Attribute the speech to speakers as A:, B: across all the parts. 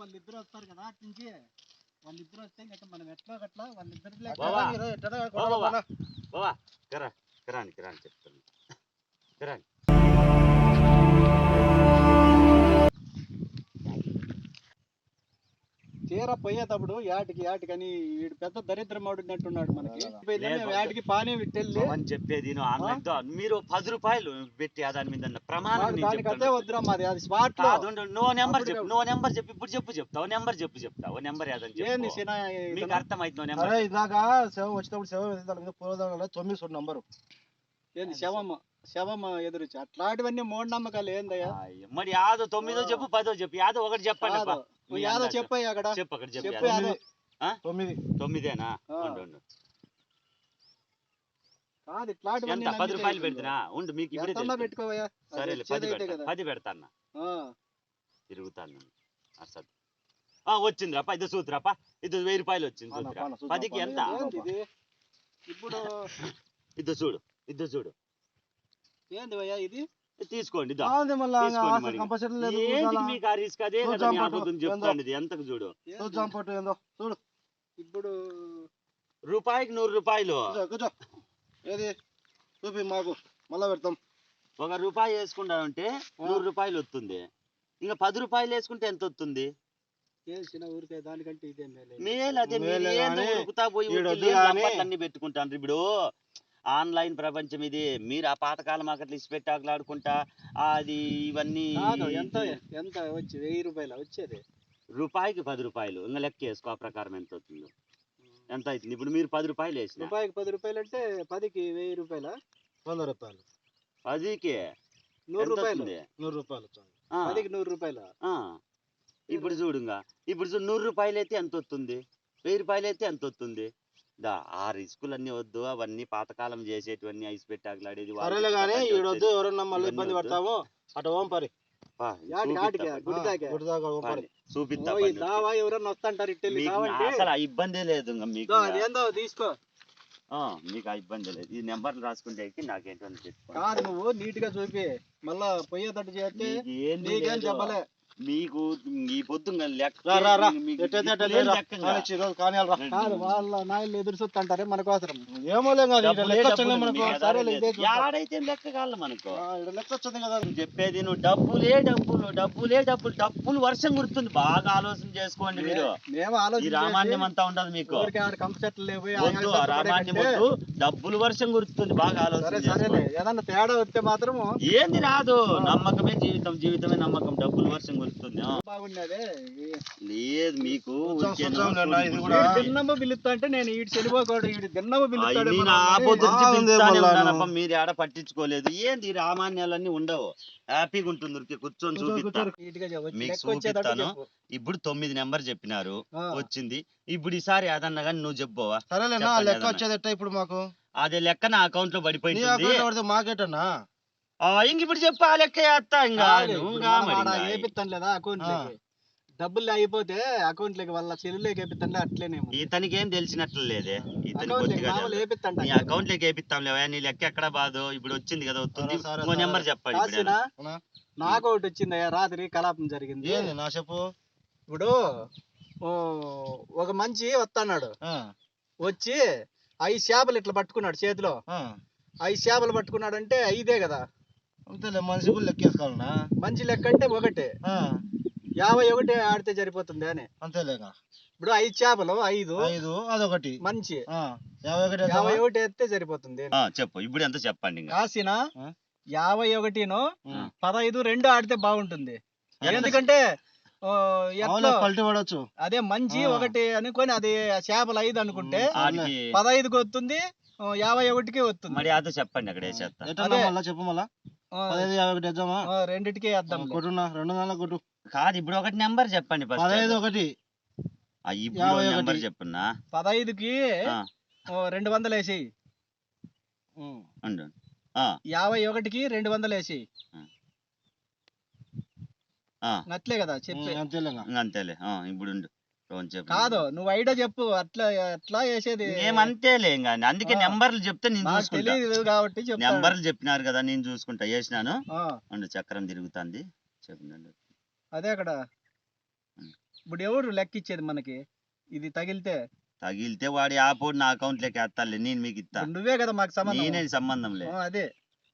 A: వాళ్ళిద్దరు వస్తారు కదా అటు నుంచి, వాళ్ళిద్దరు వస్తే ఇంకా మనం ఎట్లా గట్లా వాళ్ళిద్దరు
B: చెప్తాను కరాని.
A: తీర పోయేటప్పుడు యాటికి వీడు పెద్ద దరిద్రమాడున్నట్టున్నాడు మనకి. యాటికి పానీ విట్టెళ్ళి
B: చెప్పేది మీరు 10 రూపాయలు పెట్టి దాని మీద ప్రమాణం
A: అదే వద్దురా మాది అది స్పాట్ లో.
B: నో నెంబర్ చెప్పు, నో నెంబర్ చెప్పి ఇప్పుడు చెప్తావు నెంబర్ చెప్తావు నెంబర్ ఏదని మీకు అర్థమైంది. నో నెంబర్
A: ఇలాగా సేవ వచ్చినప్పుడు సేవ పూర్వదంలో 9 నంబరు ఏంది శవమ్మ ఎదురుచి అట్లాంటివన్నీ మూఢనమ్మకాలు ఏందయ్యా.
B: మరి యాదో 9 చెప్పు 10 చెప్పు, యాదో ఒకటి చెప్పండి.
A: యాదో చెప్పయ్యా అక్కడ
B: చెప్పు, అక్కడ చెప్పు. 9
A: కాదు ఇట్లాంటివన్నీ
B: 10 రూపాయలు పెడుతున్నా ఉండు మీకు ఇప్పుడే
A: పెట్టుకోవయ్యా.
B: సరే 10 పెడతాను తిరుగుతాను. వచ్చిందిరాపా ఇది సూత్రాపా, ఇది 1000 రూపాయలు వచ్చింది. 10కి ఎంత
A: ఇప్పుడు
B: ఇద్దరు చూడు
A: ఏంది భయ్యా ఇది
B: తీసుకోండి. మీకు ఆ రిస్క్ అదే చెప్తాండి. ఎంతకు చూడు
A: చూడు ఇప్పుడు
B: రూపాయికి 100 రూపాయలు.
A: ఏది చూపి మాకు మళ్ళా పెడతాం.
B: 1 రూపాయి వేసుకుంటానంటే 100 రూపాయలు వస్తుంది. ఇంకా 10 రూపాయలు వేసుకుంటే ఎంత వస్తుంది?
A: ఊరికే దానికంటే ఇదే
B: మేలు. అదే ఉరుకుతా పోయి అన్ని పెట్టుకుంటాను. ఇప్పుడు ఆన్లైన్ ప్రపంచం ఇది. మీరు ఆ పాతకాలం అక్కట్లు ఇసి పెట్టాకులాడుకుంటా అది ఇవన్నీ
A: ఎంత వచ్చి 1000 రూపాయలు వచ్చేది.
B: రూపాయికి 10 రూపాయలు ఇంకా లెక్క వేసుకో ఆ ప్రకారం ఎంత అవుతుందో. ఎంత అవుతుంది ఇప్పుడు? మీరు 10 రూపాయలు వేసిన
A: రూపాయికి 10 రూపాయలు అంటే 10కి 1000 రూపాయల 100 రూపాయలు.
B: 10కి
A: 100 రూపాయలు 100 రూపాయలు 10కి 100 రూపాయలు.
B: ఇప్పుడు చూడుగా ఇప్పుడు 100 రూపాయలు అయితే ఎంత వస్తుంది? 1000 రూపాయలు అయితే ఎంత వస్తుంది? ఆ రిస్కులన్నీ వద్దు. అవన్నీ పాతకాలం చేసేటివన్నీ ఐస్ పెట్టాకులాడేది
A: ఇబ్బంది పడతాము. అటు ఓం పరి ఎవరన్నా వస్తుంటారు
B: అసలు ఆ ఇబ్బంది లేదు. మీకు
A: తీసుకో
B: మీకు ఆ ఇబ్బంది లేదు. ఈ నెంబర్లు రాసుకుంటే నాకేంటో
A: కాదు నువ్వు నీట్ గా చూపి మళ్ళా పోయేటట్టు చేస్తే చెప్పలే.
B: మీకు ఈ పొద్దు
A: వాళ్ళ నాయలు ఎదురు చూస్తుంటారే మన కోసం.
B: ఏడైతే లెక్క కాదు మనకు లెక్క వచ్చింది కదా. చెప్పేది నువ్వు డబ్బులు వర్షం కుడుతుంది. బాగా ఆలోచన చేసుకోండి మీరు. ఈ రామాన్యం అంతా ఉండదు మీకు. వద్దు ఆ రామాన్యం వద్దు. డబ్బులు వర్షం కుడుతుంది. బాగా ఆలోచన
A: ఏదన్నా తేడా వస్తే మాత్రం
B: ఏంది రాదు. నమ్మకమే జీవితమే నమ్మకం. డబ్బులు వర్షం కుడుతుంది. లేదు మీకు
A: పిలుస్తా అంటే నేను ఈ చెడిపోకూడదు. ఈ దిన్నమ్మ
B: మీరు ఆడ పట్టించుకోలేదు. ఏంది రామాన్యాలన్నీ ఉండవు. హ్యాపీగా ఉంటుంది. కూర్చొని చూపిస్తాను. మీకు చూపిస్తాను. ఇప్పుడు 9 నెంబర్ చెప్పినారు వచ్చింది. ఇప్పుడు ఈసారి అదన్నా కానీ నువ్వు చెప్పోవా?
A: సరేలేనా లెక్క వచ్చేదట ఇప్పుడు మాకు.
B: అదే లెక్క నా అకౌంట్ లో పడిపోయింది.
A: మాకేటన్నా
B: ఇంక ఇప్పుడు చెప్పు ఆ లెక్క వేస్తా. ఇంకా
A: వేపిస్తాను లేదా అకౌంట్ డబ్బులు అయిపోతే అకౌంట్ లకి వాళ్ళ చెల్లులోకి వేపిస్తాను. అట్లేనే
B: ఇతనికి ఏం తెలిసినట్లు లేదే. ఇతని అకౌంట్ లోకి వేపిస్తాం లేవా? నీ లెక్క ఎక్కడ బాదు. ఇప్పుడు వచ్చింది కదా వస్తుంది. నెంబర్ చెప్పండి.
A: నాకు ఒకటి వచ్చిందయ్యా రాత్రి కలాపం జరిగింది. నా చెప్పు. ఇప్పుడు ఒక మంచి వస్తున్నాడు. వచ్చి 5 చేపలు ఇట్లా పట్టుకున్నాడు చేతిలో. 5 చేపలు పట్టుకున్నాడు అంటే 5 కదా. అంతేలే మనిషి లెక్కేసుకోవాలన్నా. మంచి లెక్క అంటే 1 51 ఆడితే సరిపోతుంది అని. అంతేలేక ఇప్పుడు 5 చేపలు 5 అదొకటి మంచి 51 వేస్తే సరిపోతుంది.
B: చెప్పు ఇప్పుడు ఎంత చెప్పండి.
A: కాసిన 51 15 2 ఆడితే బాగుంటుంది. ఎందుకంటే పడవచ్చు. అదే మంచి 1 అనుకొని అది చేపలు 5 అనుకుంటే 15కి వస్తుంది, 51కి వస్తుంది.
B: మరి అదే చెప్పండి అక్కడ
A: చెప్పు మళ్ళా. 2కి వేద్దాం. 2 కొట్టు.
B: కాదు ఇప్పుడు ఒకటి నెంబర్ చెప్పండి.
A: 15
B: నెంబర్ చెప్పున్నా.
A: 15కి 200 వేసేయి. 51కి 200 వేసేయి. అట్లే కదా చెప్పి.
B: అంతేలే ఇప్పుడు
A: కాదు నువ్వు ఐడియా చెప్పు. అట్లా ఎట్లా వేసేది
B: ఏమంతేలే. అందుకే నెంబర్లు చెప్తే నేను
A: తెలియదు కాబట్టి
B: నెంబర్లు చెప్పినారు కదా నేను చూసుకుంటా. వేసినాను చక్రం తిరుగుతుంది. చెప్పండి
A: అదే అక్కడ ఇప్పుడు ఎవరు లెక్క ఇచ్చేది మనకి ఇది తగిలితే
B: వాడి ఆపోడు నా అకౌంట్ లోకి వేస్తాలే, నేను మీకు ఇస్తా.
A: ఇప్పుడు నువ్వే కదా మాకు సంబంధం.
B: నేనే సంబంధం లేదు.
A: అదే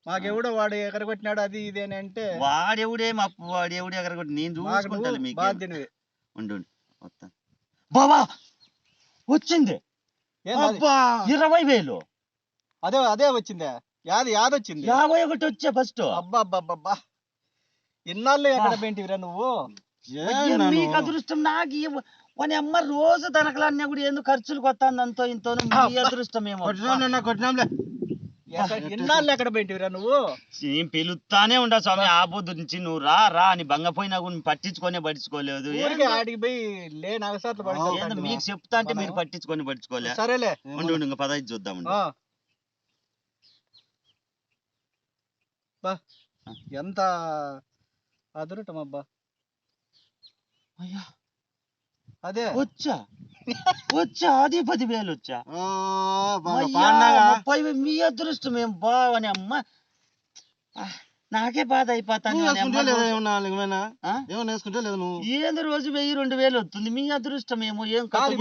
A: మాకెవడో వాడు ఎగరగొట్టినాడు అది ఇది అని అంటే
B: వాడెవడేం అప్పు వాడెవడు ఎగరగొట్టి నేను చూసుకుంటాను. మీకు
A: బాధ్యనివి
B: ఉండు వస్తాను. బాబా వచ్చింది 20,000.
A: అదే వచ్చిందే. యాదొచ్చింది
B: 51 వచ్చా ఫస్ట్.
A: అబ్బా ఇన్నాళ్ళు ఎక్కడ పెంటివిరా నువ్వు?
B: మీకు అదృష్టం. నాకు వని అమ్మ రోజు దనకలన్నా కూడా ఎందుకు ఖర్చులు కొత్తాను అంతో ఇంతో. మీ అదృష్టం ఏమో.
A: ఇన్నాళ్ళు ఎక్కడ పెంటివిరా నువ్వు?
B: ఏం పిలుస్తానే ఉండా స్వామి. ఆ పొద్దు నుంచి నువ్వు రా అని బంగపోయినా కూడా పట్టించుకొనే పట్టించుకోలేదు.
A: ఆడికి పోయి లేని అవసరం
B: మీకు చెప్తా అంటే మీరు పట్టించుకొని పట్టించుకోలే.
A: సరేలే
B: ఉండు ఇంకా 15 చూద్దాం.
A: ఎంత అదృష్టం అబ్బా.
B: అయ్యా
A: అదే
B: వచ్చా అది 10,000 వచ్చా. 30,000 మీ అదృష్టం ఏం బావని అమ్మ. నాకే బాధ అయిపోతాను. ఏంది రోజు 1,000-2,000 వస్తుంది. మీ అదృష్టం ఏమో. ఏం
A: కాదు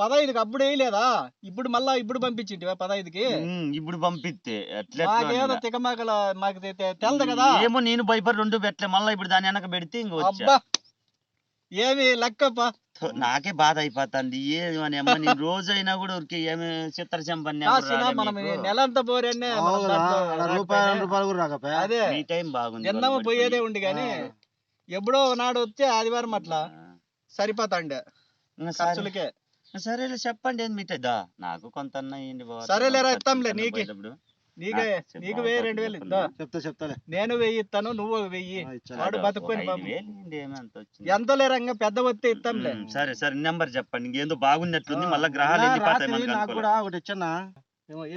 A: 15కి అప్పుడు వేయలేదా? ఇప్పుడు మళ్ళా ఇప్పుడు పంపించింటివా 15కి?
B: ఇప్పుడు పంపిస్తే
A: ఏదో తికమాకల మాకు తెలదు కదా.
B: ఏమో నేను భయపడి 2 పెట్టలే. మళ్ళీ ఇప్పుడు దాని వెనక పెడితే ఇంక
A: ఏమి లెక్కప్ప.
B: నాకే బాధ అయిపోతుంది. ఏమని అమ్మ నేను రోజైనా కూడా ఊరికి ఏమి చిత్ర చంపని
A: మనం నెలంతా పోరేనే అదే
B: ఈ టైం బాగుంది.
A: ఎన్నమో పోయేదే ఉండి గాని ఎప్పుడో నాడు వస్తే ఆదివారం అట్లా సరిపోతాండే ఖర్చులకే.
B: సరేలే చెప్పండి. ఏం మీటదా నాకు కొంత
A: సరేలేరా ఇస్తాంలే. నీకు 1,000-2,000 చెప్తాలే. నేను 1,000 ఇస్తాను, నువ్వు 1,000. వాడు బతుకొని ఎంత లేరంగా పెద్ద వస్తే ఇస్తాంలే.
B: సరే నెంబర్ చెప్పండి. ఇంకేందో బాగున్నట్లుంది. మళ్ళీ గ్రహాలు
A: నాకు కూడా ఒకటి ఇచ్చన్నా.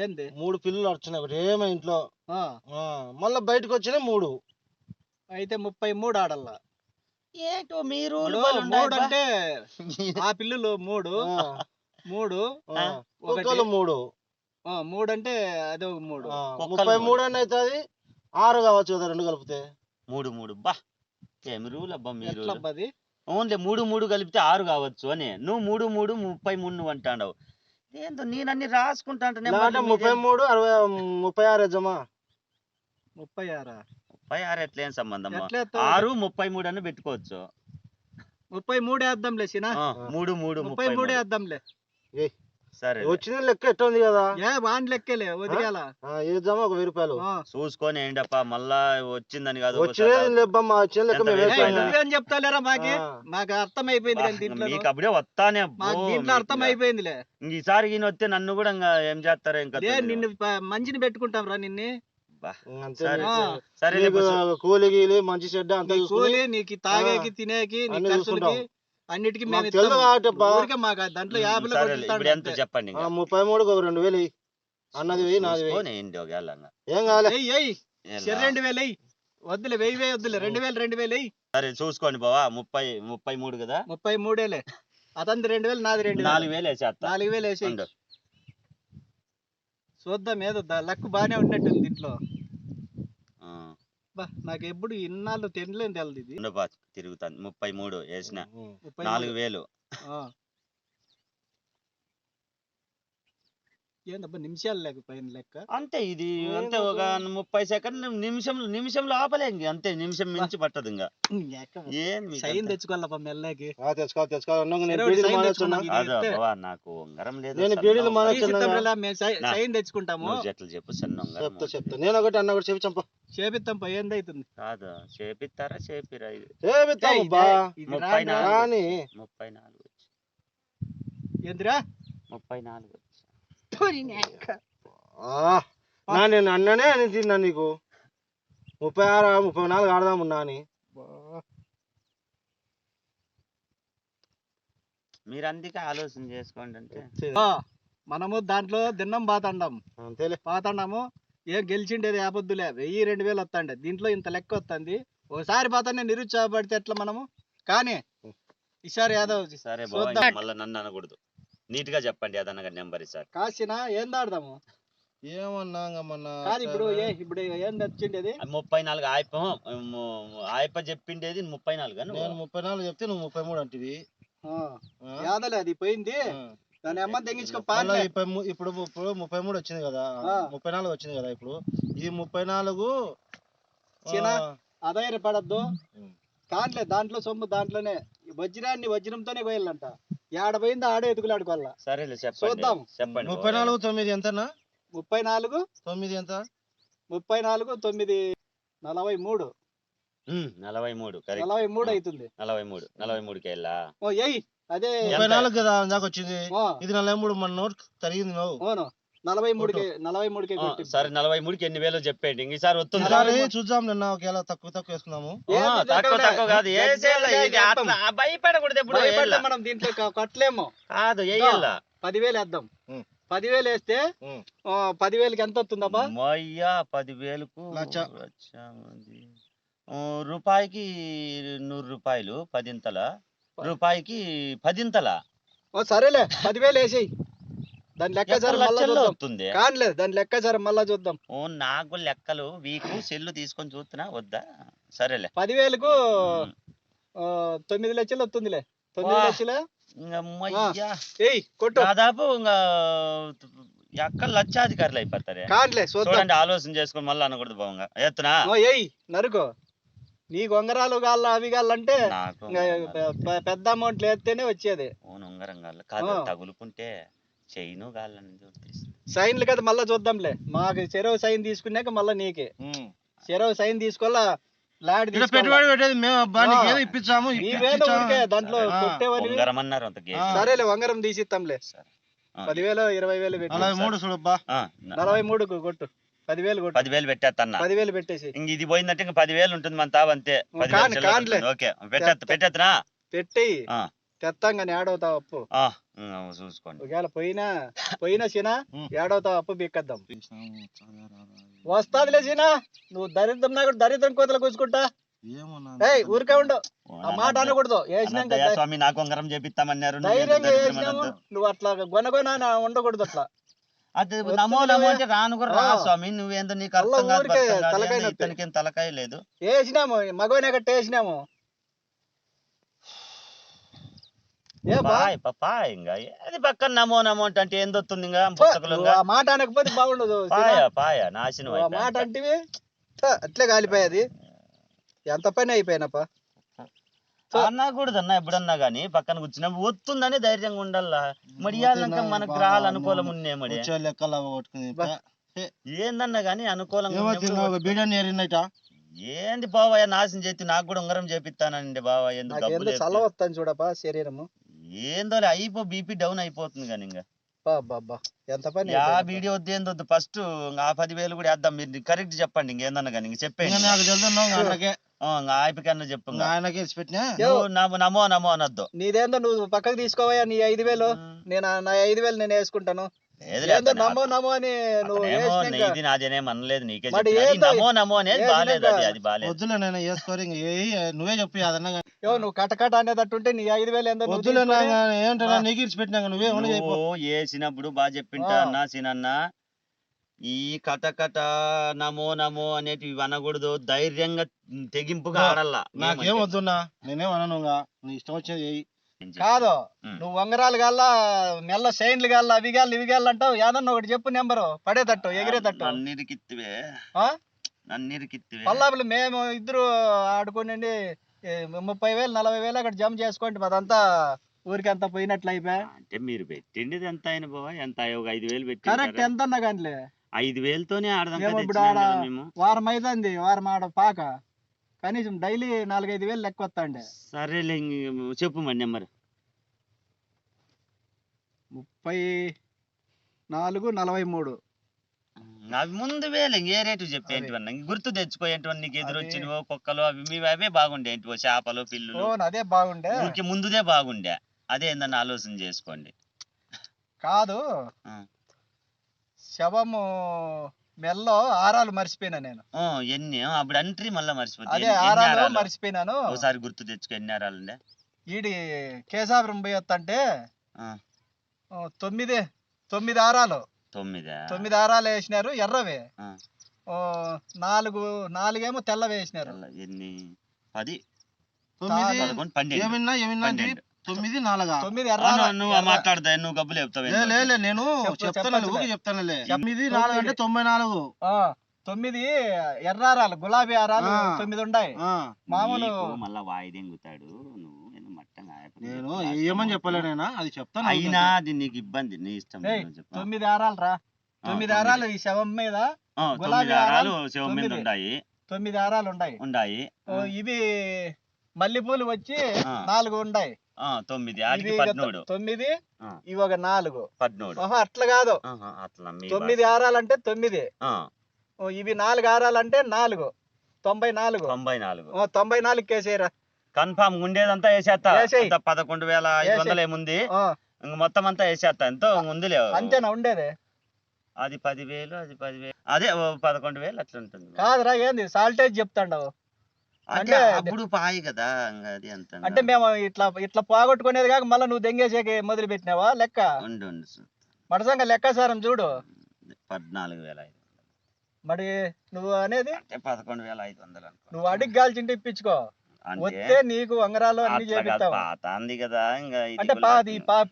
A: ఏంది 3 పిల్లలు వచ్చినాయి. ఒకటి ఏమో ఇంట్లో మళ్ళా బయటకు వచ్చినాయి 3. అయితే 33 ఆడల్లా.
B: ఏంటో మీరు
A: 3 అంటే ఆ పిల్లలు 3 అంటే అదే 3 33 అని అవుతుంది. 6 కావచ్చు కదా 2 కలిపితే.
B: 3 బా ఏమి రూల్ అబ్బా మీరు. ఓన్లీ 3 కలిపితే 6 కావచ్చు అని. నువ్వు 3 33 నువ్వు అంటావు. ఏందో నేను అన్ని రాసుకుంటా.
A: 33 36 జమా 36
B: ఎట్లేం సంబంధం. 6 33 అని పెట్టుకోవచ్చు.
A: 33 వేద్దాంలే సినా. 33 వేద్దాంలే.
B: సరే
A: వచ్చిన లెక్క ఎట్ట ఉంది కదా. వాడి లెక్కలే వదిలేలా. ఏద్దామా 1,000 రూపాయలు
B: చూసుకొని ఏంటప్పా. మళ్ళా వచ్చిందని కాదు
A: చెప్తాలేరా. మాకు అర్థం అయిపోయింది.
B: మీకు అప్పుడే వస్తానే
A: దీంట్లో అర్థం అయిపోయిందిలే.
B: ఈసారి ఈయన వస్తే నన్ను కూడా ఏం చేస్తారో ఇంకా.
A: నిన్ను మంచిని పెట్టుకుంటాం రా. నిన్ను
B: సరే
A: కూలి గీలి మంచి చెడ్డ అంత కూలి నీకు తాగేకి తినేకి అన్నిటికీ మేము దాంట్లో 50
B: ఎంత చెప్పండి.
A: 33 2,000 అన్నది ఏం కావాలి. 2,000 వద్దులే 1,000 వద్దులే 2,000
B: సరే చూసుకోండి బావా. 33 కదా.
A: 33 అతని 2,000 నాది
B: 4,000 వేసేస్తా.
A: 4,000 వేసి చూద్దాం. ఏదో లక్కు బానే ఉన్నట్టుంది దీంట్లో. నాకు ఎప్పుడు ఇన్నాళ్ళు తినలేని తెలదు ఇది.
B: తిరుగుతాను. 33 వేసిన 4,000.
A: ఏందబ్బా నిమిషాలు లేకపోయిన లెక్క
B: అంతే. ఇది అంతే. ఒక 30 సెకండ్లు నిమిషంలో ఆపలే. ఇంక అంతే. నిమిషం మించి పట్టదు. ఇంకా
A: సైన్ తెచ్చుకోవాలప్ప మెల్లకి.
B: నాకు ఉంగరం లేదు.
A: సైన్ తెచ్చుకుంటాము.
B: ఎట్లా చెప్పు చిన్న
A: చెప్తా. నేను ఒకటి అన్న ఒకటి చెప్పి చేపిస్తాం. ఏందైతుంది
B: కాదు చేపిస్తారా చేపిరా.
A: 34 ఏందిరా
B: 34
A: నేను అన్ననే అని తిన్నా నీకు. 36 34 ఆడదామున్నా అని.
B: మీరు అందుకే ఆలోచన చేసుకోండి. అంటే
A: మనము దాంట్లో దిన్నం పాతండాము. ఏం గెలిచిండేది ఆపొద్దులే. 1,000-2,000 వస్తాండే. దీంట్లో ఇంత లెక్క వస్తుంది. ఒకసారి పాతానే నిరుత్సాహపడితే ఎట్లా మనము. కానీ ఈసారి యాదవ్
B: సరే మళ్ళీ నన్ను అనకూడదు. నీట్ గా చెప్పండి. అదనగా నెంబర్ ఈసారి
A: కాసినా ఏం ఆడదాము.
C: ఏమన్నా మన
A: కాదు ఇప్పుడు ఇప్పుడు ఏం తెచ్చిండేది
B: 34 ఆయప్ప చెప్పిండేది 34
C: నేను 34 చెప్తే నువ్వు 33 అంటివి.
A: యాదలే అది పోయింది. దాని అమ్మ తెగించుకో
C: ఇప్పుడు 33 వచ్చింది కదా, 34 వచ్చింది కదా. ఇప్పుడు ఈ 34
A: అదైన పడద్దు కాట్లే. దాంట్లో సొమ్ము దాంట్లోనే. వజ్రాన్ని వజ్రంతోనే కోయాలంట. ఏడ పోయిందో ఆడే ఎదుగులాడుకోవాలా.
B: సరేలే
A: చూద్దాం.
B: చెప్పండి.
C: 34 9 ఎంతనా?
A: 34
C: 9 ఎంత?
A: 34 9 43. 43 అవుతుంది.
B: 43కి వెళ్ళా.
A: ఓ ఎయ్ అదే
C: 34 కదా దాకా వచ్చింది. ఇది 43 మన నోట్ తరిగింది.
A: అవును 43కి
B: సరే 43కి ఎన్ని వేలు చెప్పండి. ఇంకసారి వస్తుంది
C: చూద్దాం. నిన్న ఒకవేళ తక్కువ వేసుకున్నాము.
B: తక్కువ కాదు. భయపడకూడదు. ఎప్పుడు
A: మనం దీంట్లో కట్టలేము.
B: కాదు
A: 10,000 వేద్దాం. 10,000 వేస్తే 10,000కి ఎంత వస్తుందబ్బా?
B: 10,000కు రూపాయికి 100 రూపాయలు. 10 ఇంతల రూపాయికి 10 ఇంతల.
A: సరేలే 10,000 వేసేయి. దాని లెక్కాచారం
B: వస్తుంది.
A: కానలేదు. దాని లెక్కాచారం మళ్ళా చూద్దాం.
B: నాకు లెక్కలు వీకు సెల్లు తీసుకొని చూస్తున్నా వద్దా? సరేలే
A: 10,000కు 9 లక్షలు వస్తుందిలే. 9 లక్షలే
B: దాదాపు ఎక్కడ లక్షాధికారులు అయిపోతారే.
A: కానలే
B: చూడండి. ఆలోచన చేసుకుని మళ్ళీ అనకూడదు. బాగా ఎత్తునా
A: నరుకో. నీకు ఉంగరాలు గాళ్ళ అవి గాళ్ళంటే పెద్ద అమౌంట్ లేస్తేనే వచ్చేది.
B: ఉంగరం గాళ్ళ కాదు, తగులుకుంటే చైను గాళ్ళని
A: సైన్లు కదా మళ్ళా చూద్దాంలే. మాకు చెరవు సైన్ తీసుకున్నాక మళ్ళా నీకే చెరవు సైన్ తీసుకోవాలా. లాడ్
C: పెట్టుబడి పెట్టేది మేము. ఇప్పించాము
A: దాంట్లో కొట్టేవని. సరేలే ఉంగరం తీసిస్తాంలే. 10,000 20,000 పెట్టి 43కు కొట్టు. 10,000 కొట్టు.
B: 10,000 పెట్టేస్తా.
A: 10,000 పెట్టేసి
B: ఇంక ఇది పోయిందంటే ఇంక 10,000 ఉంటుంది మన తావు. అంతే. ఓకే పెట్టేత్తనా?
A: పెట్టేయి. తెత్తాం కానీ ఏడవుతావు అప్పు
B: చూసుకోండి.
A: ఒకవేళ పోయినా సీనా ఏడవుతావు అప్పు బిక్కద్దాం. వస్తాదిలే సీనా. నువ్వు దరిద్రం నాకు దరిద్రం కోతలు కూర్చుకుంటా. ఊరికే ఉండవు. ఆ మాట అనకూడదు.
B: స్వామి నాకు ఉంగరం చేపిస్తామన్నారు.
A: ధైర్యంగా వేసినాము. నువ్వు అట్లా గొనగొన ఉండకూడదు. అట్లా
B: అది నమో నమో అంటే రాను కూడా రా స్వామి. నువ్వేందో నీకు అర్థం కాదు. ఇతనికి తలకాయ లేదు.
A: వేసినాము మగోనే కట్టి వేసినాము.
B: అది పక్కన నమో నమో అంటే ఏం దొత్తుంది?
A: మాట అనకపోతే బాగుండదు.
B: పాయ నాశనం.
A: మాట అంటే అట్లే కాలిపోయేది. ఎంత పని అయిపోయినప్ప
B: అనకూడదు అన్న. ఎప్పుడన్నా గానీ పక్కన కూర్చున్నప్పుడు వస్తుందని ధైర్యంగా ఉండాలా. మరి ఇవాళ మనకు గ్రహాలు అనుకూలం ఉన్నాయి. మరి ఏందన్నా గానీ అనుకూలంగా ఏంది బావయ్య నాశనం చేతి. నాకు కూడా ఉంగరం చేపిస్తానండి బావయ్య. ఎందుకు
A: చల్ల వస్తాను చూడపా శరీరము.
B: ఏందో అయిపో బీపీ డౌన్ అయిపోతుంది. కానీ ఇంకా
A: ఎంత పని.
B: వీడియో వద్దు ఏంది వద్దు. ఫస్ట్ ఆ 10,000 కూడా వేద్దాం. మీరు కరెక్ట్ చెప్పండి. ఇంకేందన్నా కానీ ఇంక చెప్పండి. ఆయనకన్నా చెప్పు. నమో నమో అనొద్దు.
A: నీదేందో నువ్వు పక్కకు తీసుకోవయ్యా. నీ 5,000 నేను నా 5,000 నేను వేసుకుంటాను. నమో నమో అని
B: నువ్వు నాదేనేం అనలేదు. నీకే నమో నమో అనేది బాగాలేదు. అది బాగాలేదు.
C: వద్దులే నేను వేసుకోరు. నువ్వే చెప్పి అదన్నా.
A: నువ్వు కటకట అనేటట్టుంటే నీ 5,000 ఎంత
C: ఏంటన్నా నీకు ఇచ్చిపెట్టినా నువ్వే
B: వేసినప్పుడు బాగా చెప్పింటా అన్నా సీనన్నా. ఈ కటకట నమో నమో అనేటివి అనకూడదు. ధైర్యంగా తెగింపుగా ఆడాలా.
C: నాకేం వద్దున్నా. నేనేం అనను. నీ ఇష్టం వచ్చేది
A: కాదు. నువ్వు ఉంగరాలు గాల్లా మెల్ల చైన్లు గాల్లా అవి గాళ్ళు ఇవి గాళ్ళు అంటావు. ఏదన్నా ఒకటి చెప్పు నెంబరు పడేటట్టు ఎగిరేటట్టు. పల్లాపులు మేము ఇద్దరు ఆడుకోండి. 30,000 40,000 అక్కడ జమ చేసుకోండి. అదంతా ఊరికి అంతా పోయినట్లు అయిపోయా.
B: అంటే మీరు పెట్టిండేది ఎంత అయిన బావా? ఎంత 5,000 పెట్టి
A: కరెక్ట్ ఎంత అన్నా కానీ
B: 5,000తోనే ఆడదాం.
A: ఇప్పుడు ఆడ వారం అవుతుంది. వారం ఆడ పాక కనీసం డైలీ 4-5 లెక్క వస్తాండి.
B: సరేలే చెప్పు మరి నెంబర్.
A: 34 43.
B: అవి ముందు వేలు ఏ రేటు చెప్పేంటివన్నా గుర్తు తెచ్చుకోయేటువంటి. నీకు ఎదురొచ్చినవో కుక్కలు అవి అవే బాగుండేంటివో. చేపలు పిల్లులు
A: అదే బాగుండే.
B: ముందుదే బాగుండే. అదే ఏందన్నా ఆలోచన చేసుకోండి.
A: కాదు శవము మెల్లో ఆరాలు మర్చిపోయినా నేను.
B: ఎన్ని అప్పుడు అంట్రీ మళ్ళీ
A: మర్చిపోయినాను.
B: ఒకసారి గుర్తు తెచ్చుకో. ఎన్ని ఆరాలు ఉండే?
A: ఈడి కేశాపురం పోయి వస్తంటే 9 ఆరాలు. 9 ఆరాలు వేసినారు ఎర్రవే. నాలుగేమో తెల్లవి వేసినారు.
B: ఎన్ని 10
C: 9
B: 11 12
C: ఏమన్నా 9 4
A: 9 ఎర్రాలు.
B: నువ్వు మాట్లాడదా, నువ్వు గబ్బులు చెప్తావు.
C: నేను చెప్తాను 9 4 అంటే 94.
A: 9 ఎర్రారాలు గులాబీ ఆరాలు 9 ఉన్నాయి. మామూలు
B: మళ్ళా వాయిదెంగుతాడు నువ్వు
C: నేను ఏమని చెప్పలేనైనా అది చెప్తాను.
B: అయినా అది నీకు ఇబ్బంది, నీ ఇష్టం.
A: 9 ఆరాలు రా. 9 ఆరాలు ఈ శవం మీద.
B: 9 ఆరాలు శవం మీద ఉన్నాయి.
A: 9 ఆరాలు ఉన్నాయి. ఇవి మల్లెపూలు వచ్చి 4 ఉన్నాయి.
B: 9 ఆడికి 13.
A: 9 ఇవి ఒక 4
B: 13.
A: అట్లా కాదు. 9 ఆరాలు అంటే 9. ఇవి 4 ఆరాలు అంటే 4. 94. 94 కేసేరా.
B: కన్ఫామ్ ఉండేదంతా వేసేస్తా. 11,500 ఏముంది, మొత్తం అంతా వేసేస్తా. ఎంతో ఉంది
A: అంతేనా ఉండేది?
B: అది 10,000, అది 10,000, అదే 11,000 అట్లా ఉంటుంది.
A: కాదురా, ఏంది సాల్టేజ్ చెప్తాండవు
B: అంటే అప్పుడు పాయి కదా. అది అంత
A: అంటే మేము ఇట్లా పోగొట్టుకునేది కాక మళ్ళీ నువ్వు దెంగేసేకి మొదలు పెట్టినావా? లెక్క మడసంగా లెక్కసారం చూడు.
B: 14,500.
A: మరి నువ్వు అనేది
B: 11,500.
A: నువ్వు అడిగి గాల్చింటే ఇప్పించుకో. వస్తే నీకు వంగరాలు అన్ని చేపిస్తావు
B: కదా.
A: అంటే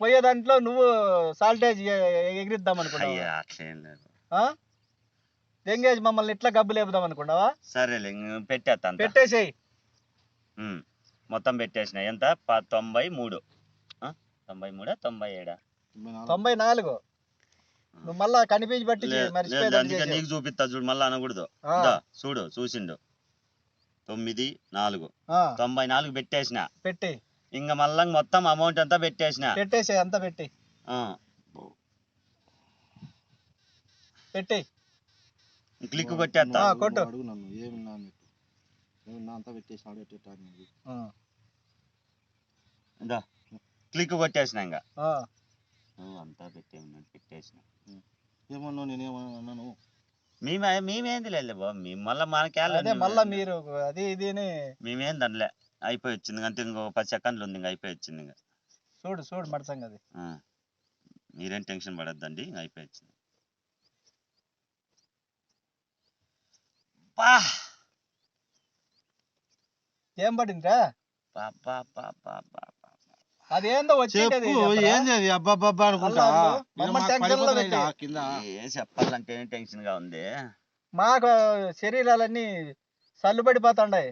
A: పోయే దాంట్లో నువ్వు సాల్టేజ్ ఎగిరిద్దాం అనుకున్నావా? దెంగేజ్ మమ్మల్ని ఇట్లా గబ్బు లేపుదాం అనుకున్నావా?
B: సరేలే పెట్టేస్తాను.
A: పెట్టేసేయి.
B: మొత్తం పెట్టేసిన. ఎంత? 93. 93, 97,
A: 94. నువ్వు మళ్ళా కనిపించి బట్టి
B: నీకు చూపిస్తా చూడు, మళ్ళా అనకూడదు. చూడు చూసిండు. 9 4 94 పెట్టేసిన.
A: పెట్టి
B: ఇంకా మళ్ళా మొత్తం అమౌంట్ అంతా పెట్టేసిన.
A: పెట్టేసే అంతా పెట్టి
B: క్లిక్ కొట్టేస్తా.
A: కొట్టు.
B: క్లిక్ కొట్టేసిన. ఇంకా అంతా పెట్టేసిన.
C: ఏమన్నా నేనేమన్నాను?
B: మేమేంది లేదు బాబు, మళ్ళీ మనకి
A: మళ్ళా మీరు అది ఇది
B: మేమేం దానిలే. అయిపోయి వచ్చింది అంతే. ఇంకో 10 సెకండ్లు ఉంది, ఇంకా అయిపోయి వచ్చింది. ఇంకా
A: చూడు మడసంగా అది.
B: మీరేం టెన్షన్ పడద్దండి, అయిపోయి వచ్చింది.
A: ఏం పడిందిరా? అదేందో వచ్చేది
C: అబ్బాబ్బా అనుకుంటా.
B: చెప్పాలంటే టెన్షన్ గా ఉంది.
A: మాకు శరీరాలన్నీ సల్లు పడిపోతాండాయి,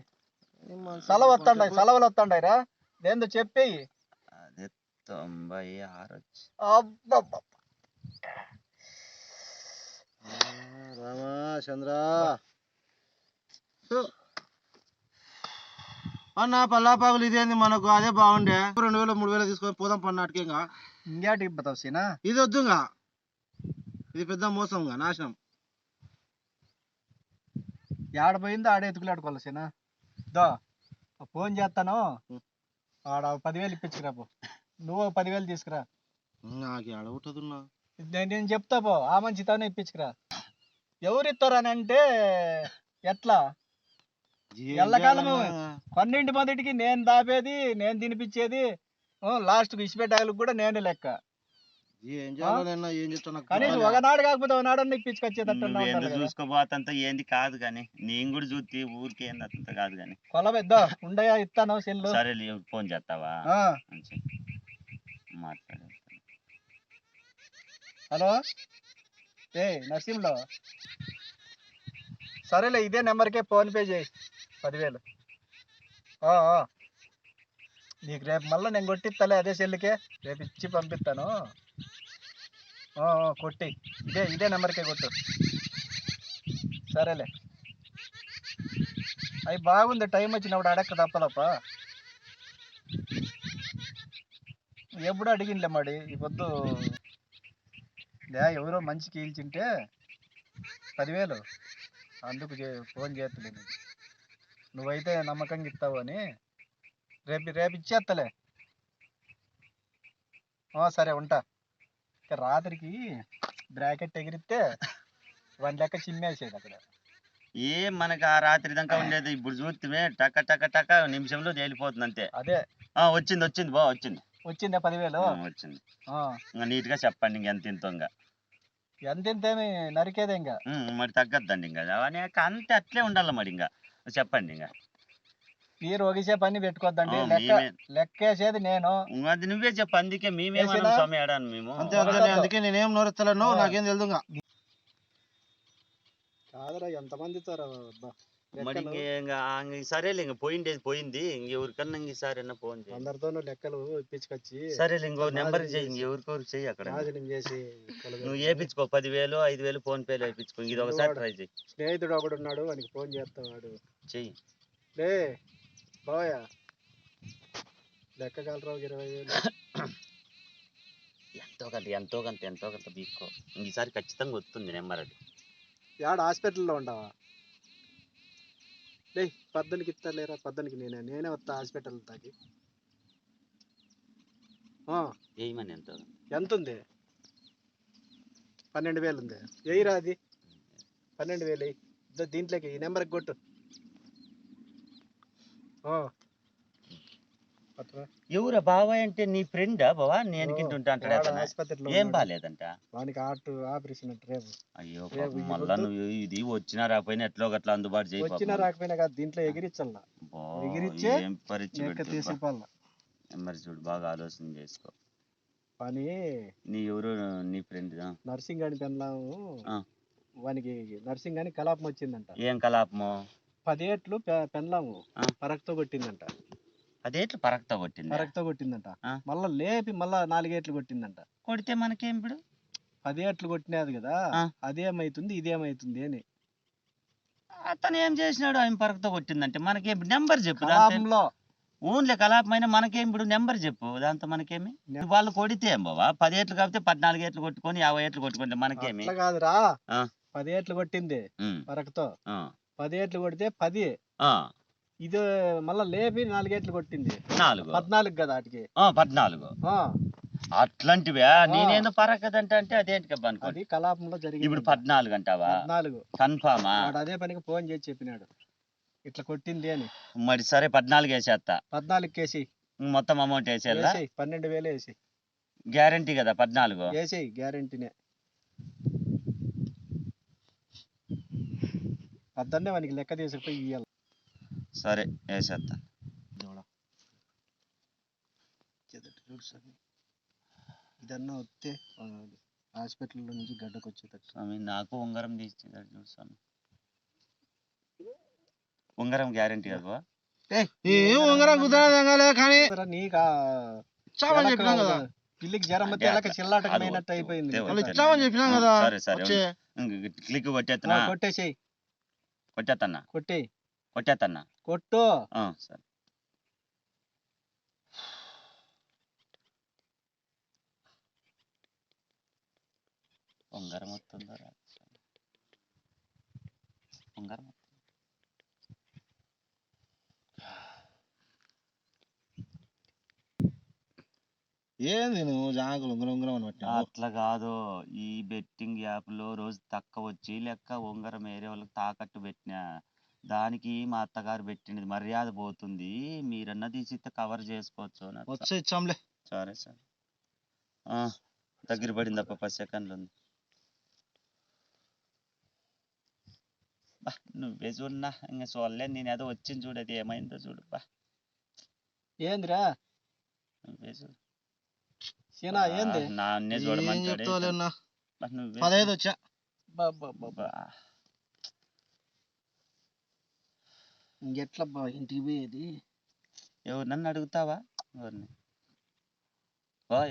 A: సలవలు వస్తాండాయి రా. ఏందో చెప్పేయి.
B: అదే 96.
C: రామచంద్ర అన్న పల్లాపాకులు ఇదేంది మనకు? అదే బాగుండే. 2,000 3,000 తీసుకొని పోదాం పన్నాటికి.
A: ఇంకేటికి పోతావు సీనా?
C: ఇది వద్దుగా, ఇది పెద్ద మోసంగా, నాశనం.
A: ఏడ పోయిందో ఆడ ఎతుకులాడుకోవాలి సీనా. ఫోన్ చేస్తాను, ఆడ 10,000 ఇప్పించుకురా పో. నువ్వు 10,000 తీసుకురా.
C: నాకు ఏడవుతుందన్నా.
A: నేను చెప్తా పో, ఆ మంచితోనే ఇప్పించుకురా. ఎవరిస్తారనంటే ఎట్లా? ఎల్లకాలము కొన్నింటి మొదటికి నేను దాపేది, నేను తినిపించేది, లాస్ట్ ఇసిపెట్టాలకు కూడా నేను లెక్క. కనీసం ఒకనాడు కాకపోతే ఒకనాడన్నా ఇప్పించుకొచ్చేటట్టు
B: చూసుకోబోతంత ఏంది కాదు కానీ నేను కూడా చూస్తే ఊరికే అంత కాదు కానీ
A: కొల పెద్ద ఉండయా ఇస్తాను సెల్లు.
B: సరే ఫోన్ చేస్తావా? మాట్లాడు.
A: హలో నరసింహలో, సరేలే ఇదే నెంబర్కే ఫోన్ పే చేయి 10,000. నీకు రేపు మళ్ళీ నేను కొట్టిస్తాలే అదే సెల్లుకే, రేపు ఇచ్చి పంపిస్తాను. కొట్టి ఇదే నెంబర్కే కొట్టు. సరేలే. అవి బాగుంది, టైం వచ్చినప్పుడు అడక్క తప్పదప్ప. ఎప్పుడు అడిగిందిలే మరి ఈ పొద్దు. ఎవరో మంచి కీల్చింటే 10,000 అందుకు ఫోన్ చేస్తలేదు. నువ్వైతే నమ్మకంగా ఇస్తావు అని రేపు ఇచ్చేస్తలే. సరే ఉంటా. రాత్రికి బ్రాకెట్ ఎగిరితే 1 లెక్క చిమ్మేసేది అక్కడ.
B: మనకి ఆ రాత్రి దాకా ఉండేది. ఇప్పుడు చూస్తే టక టక టక నిమిషంలో తేలిపోతుంది అంతే.
A: అదే
B: వచ్చిందా 10,000
A: వచ్చింది.
B: వచ్చింది. ఇంకా నీట్ గా చెప్పండి ఎంత ఇంతో.
A: ఎంతేమి నరికేదే ఇంకా
B: మరి తగ్గద్దండి ఇంకా అంతే అట్లే ఉండాలి మరి ఇంకా చెప్పండి ఇంకా
A: మీరు ఒగిసే పని పెట్టుకోద్దండి లెక్కేసేది నేను
B: అది నువ్వే చెప్పు అందుకే మేమేమన్నా స్వామి ఆడాను మేము
C: అంతే అందుకే నేనేం నోరెత్తలేను నాకేం తెలుదు
A: కాదురా ఎంతమందితో
B: మరి సరేలే ఇంక పోయింది ఇంకెవరికన్నా ఈసారి ఫోన్ చేయి
A: అందరితోనూ లెక్కలు ఇప్పించుకొచ్చి
B: సరేలే ఇంకో నెంబర్ చేయి ఇంకెవరికొరికి చెయ్యి అక్కడ
A: చేసి
B: నువ్వు వేయించుకో 10,000 5,000 ఫోన్ పేలో వేయించుకో ఇది ఒకసారి ట్రై చేయి
A: స్నేహితుడు ఒకడు ఉన్నాడు వానికి ఫోన్ చేస్తాడు
B: చెయ్యి
A: లే బావయ్య లెక్కగలరావు 20,000
B: ఎంతో కొంత బీక్కో ఈసారి ఖచ్చితంగా వస్తుంది నెంబర్ అది
A: యాడ హాస్పిటల్లో ఉండవా లే పద్దనికి ఇస్తలేరా పద్దనికి నేనే వస్తా హాస్పిటల్ తాకి
B: ఏమని
A: ఎంత ఉంది 12,000 ఉంది ఎయిరా అది 12,000 దీంట్లోకి ఈ నెంబర్కి కొట్టు
B: ఎవరా బాబాయ్ అంటే నీ ఫ్రెండా బావా నేను
A: ఆసుపత్రిలో
B: ఏం బాగాలేదంట
A: వానికి ఆపరేషన్ రేపు
B: అయ్యో మళ్ళా నువ్వు ఇది వచ్చినా రాకపోయినా ఎట్లో గట్లా అందుబాటు చేయి
A: వచ్చినా రాకపోయినా కాదు దీంట్లో ఎగిరించాల ఎగిరిచ్చే
B: ఏం పరీక్ష
A: తీసుకోవాలి
B: మరి చూడు బాగా ఆలోచన చేసుకో
A: పని
B: నీ ఎవరు నీ ఫ్రెండ్
A: నర్సింగ్ అని పెళ్ళాము వానికి నర్సింగ్ అని కలాపం వచ్చిందంట
B: ఏం కలాపము
A: 10 ఏట్లు పెళ్ళాము పరక్తో కొట్టిందంట
B: 10 ఏట్లు పరక్తో
A: కొట్టిందంట మళ్ళా లేపి మళ్ళా 4 ఏట్లు కొట్టిందంట
B: కొడితే మనకేం ఇప్పుడు
A: 10 ఏట్లు కొట్టినది కదా అదేమైతుంది ఇదేమైతుంది అని
B: అతను ఏం చేసినాడు ఆయన పరక్తో కొట్టిందంటే మనకేం నెంబర్ చెప్పు ఓన్లీ కలాపమైన మనకేం ఇప్పుడు నెంబర్ చెప్పు దాంతో మనకేమి వాళ్ళు కొడితే ఏం బావా 10 ఏట్లు కాబట్టి 14 ఏట్లు కొట్టుకొని 50 ఏట్లు కొట్టుకుంటే మనకేమి
A: కాదురా 10 ఏట్లు కొట్టింది పరక్తో 10 ఏట్లు కొడితే 10 ఇది మళ్ళా లేపి 4 ఏట్లు కొట్టింది 14 కదా వాటికి
B: 14 అట్లాంటివే నేనేందో పరకదంటే అంటే అదేంటి
A: అది కలాపంలో జరిగింది
B: ఇప్పుడు 14 అంటావా
A: 14
B: కన్ఫామా
A: అదే పనికి ఫోన్ చేసి చెప్పినాడు ఇట్లా కొట్టింది అని
B: మరి సరే 14 వేసేస్తా
A: 14 కేసి
B: మొత్తం అమౌంట్ వేసేయాలా
A: 12,000 వేసి
B: గ్యారంటీ కదా 14
A: వేసేయి గ్యారంటీనే అద్దన్నే వానికి లెక్క తీసుకుపోయి ఇయ్యాలి
B: సరే వేసేస్తా
A: ఇదన్నా వస్తే హాస్పిటల్లో నుంచి గడ్డకు వచ్చేటట్టు
B: స్వామి నాకు ఉంగరం తీసేదాడు చూడు స్వామి ఉంగరం గ్యారంటీ కదా
C: ఉంగరం కుదరదు కానీ
A: నీకా పిల్లికి జ్వరం వస్తే ఎలా చిల్లాటమైనట్టు అయిపోయింది
C: చెప్పినా కదా
B: సరే సరే క్లిక్ కొట్టేస్తున్నా
A: కొట్టేసేయి
B: కొట్టేస్తున్నా కొట్టేస్తున్నా
A: కొట్టు
B: సరే ఉంగరం వస్తుందా ఉంగరం
C: ఏంది నువ్వు జాంకులు ఉంగరం అని
B: అట్లా కాదు ఈ బెట్టింగ్ యాప్ లో రోజు తక్కువ వచ్చి లెక్క ఉంగరం వేరే వాళ్ళకి తాకట్టు పెట్టినా దానికి మా అత్తగారు పెట్టినది మర్యాద పోతుంది మీరన్నా తీసి కవర్ చేసుకోవచ్చు
C: ఇచ్చాంలే
B: సరే సరే దగ్గర పడింది అప్ప 10 సెకండ్లు ఉంది నువ్వే చూడన్నా ఇంకా చూడలే నేను ఏదో వచ్చింది చూడు అది ఏమైందో చూడు బా
A: ఏందిరా
B: నువ్వే చూడు
A: ఏంది
B: నాన్నే చూడమంటాడు
C: 15 వచ్చా
A: ఇంకెట్లా ఇంటికి పోయేది
B: ఎవరినన్ను అడుగుతావా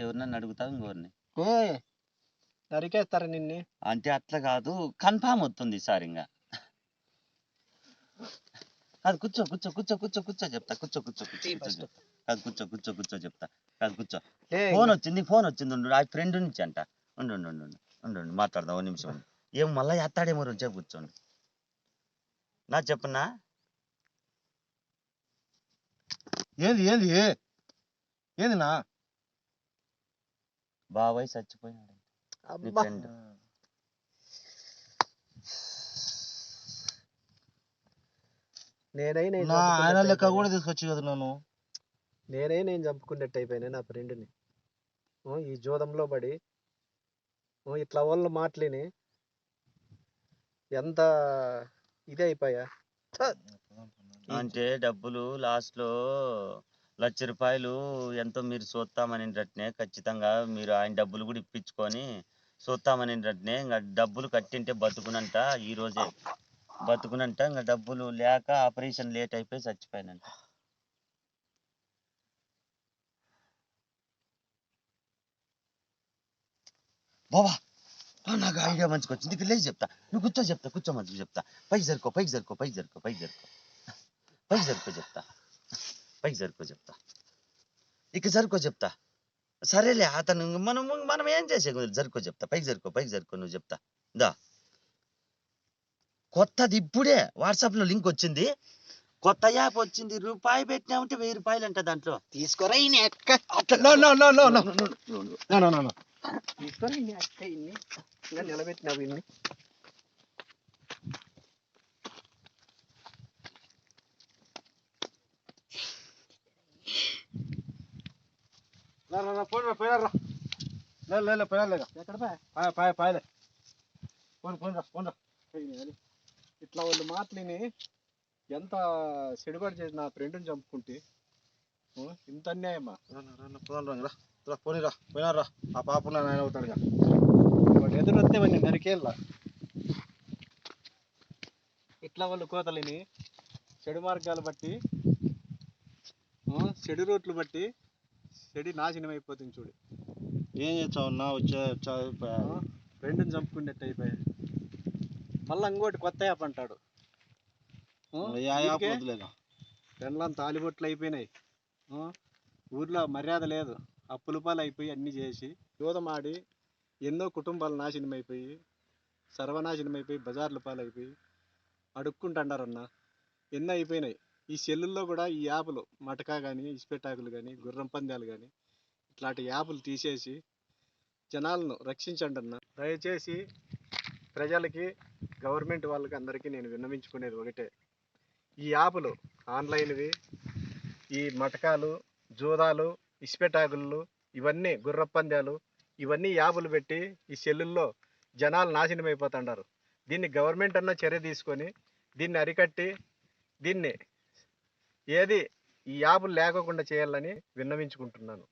B: ఎవరినన్ను అడుగుతావా ఇంకోరిని
A: నరికేస్తారా నిన్ను
B: అంటే అట్లా కాదు కన్ఫామ్ వస్తుంది ఈసారి ఇంకా అది కూర్చో కూర్చో కూర్చో కూర్చో కూర్చో చెప్తా కూర్చో కూర్చో కూర్చో అది కూర్చో కూర్చో కూర్చో చెప్తా అది కూర్చో ఫోన్ వచ్చింది ఉండు ఆ ఫ్రెండ్ నుంచి అంట ఉండు ఉండు ఉండు ఉండు మాట్లాడదాం 1 నిమిషం ఏం మళ్ళీ ఎత్తాడేమో రోజు కూర్చోండి నా చెప్పన్నా
C: ఏంది ఏంది ఏంది నా
B: బాబాయ్ చచ్చిపోయినాడు ఫ్రెండ్
C: ఆయన లెక్క కూడా తీసుకొచ్చి కదా
A: నేను చంపుకున్నట్టు అయిపోయినా నా ఫ్రెండ్ని ఈ జోదంలో పడి ఇట్లా వాళ్ళ మాటలేని ఎంత ఇదే అయిపోయా.
B: అంటే డబ్బులు లాస్ట్ లో ₹1,00,000 ఎంతో మీరు చూస్తామనిటనే ఖచ్చితంగా మీరు ఆయన డబ్బులు కూడా ఇప్పించుకొని చూస్తామనిటనే ఇంకా డబ్బులు కట్టింటే బతుకునంట ఈ రోజే బతుకునంట ఇంకా డబ్బులు లేక ఆపరేషన్ లేట్ అయిపోయి చచ్చిపోయానంట. బాబా నాకు ఐడియా మంచిగా వచ్చింది. ఇక్కడ లేచి చెప్తా, నువ్వు కూర్చో మంచిగా చెప్తా. పైకి జరుకో చెప్తా. ఇక జరుకో చెప్తా. సరేలే అతను మనం ఏం చేసే జరుకో చెప్తా. పైకి జరుకో నువ్వు చెప్తా. దా కొత్తది ఇప్పుడే వాట్సాప్ లో లింక్ వచ్చింది, కొత్త యాప్ వచ్చింది. రూపాయి పెట్టినామంటే ₹1000 అంట దాంట్లో.
A: తీసుకోరా ఈ నెక్క తీసుకొని ఇంకా నిలబెట్టినావు ఇన్ని.
C: పోయినారా
A: ఎక్కడ
C: పాయలే పోనరా.
A: ఇట్లా వాళ్ళు మాటలిని ఎంత చెడుబడి చేసి నా ఫ్రెండ్ని చంపుకుంటే ఇంత అన్యాయమా?
C: పోయినారా ఆ పాప ఆయన అవుతాడుగా.
A: వాడు ఎదురొస్తే వాడిని నరికేళ్ళ. ఇట్లా వాళ్ళు కోతలిని చెడు మార్గాలు బట్టి చెడు రూట్లు బట్టి చెడు నాశనం అయిపోతుంది చూడు.
C: ఏం చేస్తావున్నా
A: ఫ్రెండ్ని చంపుకునేట్టు అయిపోయా. మళ్ళీ ఇంకోటి కొత్త యాప్ అంటాడు. పెండ్లం తాలిబొట్లు అయిపోయినాయి, ఊర్లో మర్యాద లేదు, అప్పుల పాలు అయిపోయి అన్నీ చేసి యూదమాడి ఎన్నో కుటుంబాలు నాశనం అయిపోయి సర్వనాశనం అయిపోయి బజార్ల పాలైపోయి అడుక్కుంటాడారన్న. ఎన్నో అయిపోయినాయి. ఈ సెల్లుల్లో కూడా ఈ యాప్లు మటకా కానీ ఇసుపెట్టాకులు కానీ గుర్రం పందాలు కానీ ఇట్లాంటి యాప్లు తీసేసి జనాలను రక్షించండి అన్న. దయచేసి ప్రజలకి గవర్నమెంట్ వాళ్ళకి అందరికీ నేను విన్నవించుకునేది ఒకటే, ఈ యాప్లు ఆన్లైన్వి, ఈ మటకాలు జూదాలు ఇసుపెటాకులు ఇవన్నీ గుర్రపందాలు ఇవన్నీ యాపులు పెట్టి ఈ సెల్లుల్లో జనాలు నాశనం అయిపోతుండారు. దీన్ని గవర్నమెంట్ అన్న చర్య తీసుకొని దీన్ని అరికట్టి దీన్ని ఏది ఈ యాపులు లేకోకుండా చేయాలని విన్నవించుకుంటున్నాను.